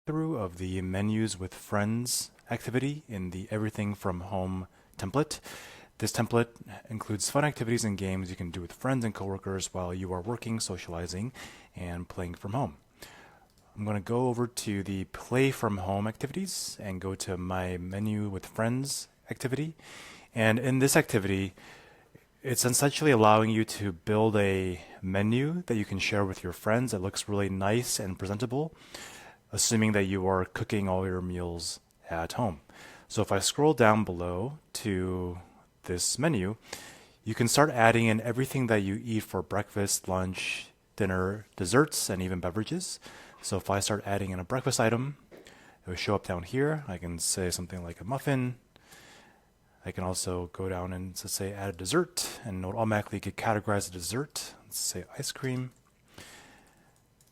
through of the menus with friends activity in the Everything from Home template. This template includes fun activities and games you can do with friends and coworkers while you are working, socializing, and playing from home. I'm going to go over to the Play from Home activities and go to my menu with friends activity. And in this activity, it's essentially allowing you to build a menu that you can share with your friends that looks really nice and presentable, assuming that you are cooking all your meals at home. So if I scroll down below to this menu, you can start adding in everything that you eat for breakfast, lunch, dinner, desserts, and even beverages. So if I start adding in a breakfast item, it will show up down here. I can say something like a muffin. I can also go down and say add a dessert, and it'll automatically get categorized as dessert. Let's say ice cream.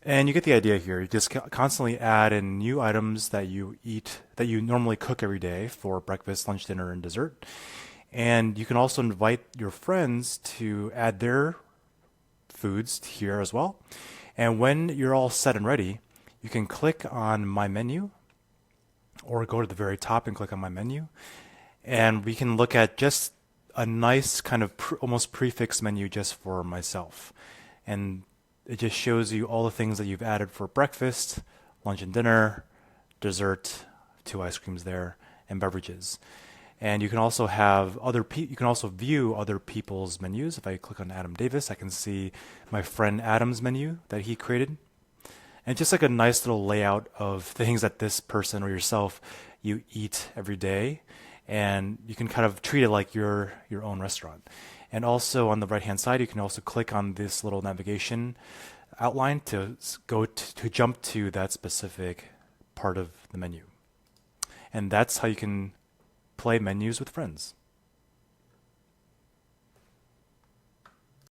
And you get the idea here. You just constantly add in new items that you eat, that you normally cook every day for breakfast, lunch, dinner, and dessert. And you can also invite your friends to add their foods here as well. And when you're all set and ready, you can click on My Menu or go to the very top and click on My Menu. And we can look at just a nice kind of almost prefix menu just for myself. And it just shows you all the things that you've added for breakfast, lunch and dinner, dessert, 2 ice creams there, and beverages. And you can also have you can also view other people's menus. If I click on Adam Davis, I can see my friend Adam's menu that he created. And just like a nice little layout of things that this person or yourself you eat every day. And you can kind of treat it like your own restaurant. And also on the right hand side, you can also click on this little navigation outline to go to jump to that specific part of the menu. And that's how you can play menus with friends.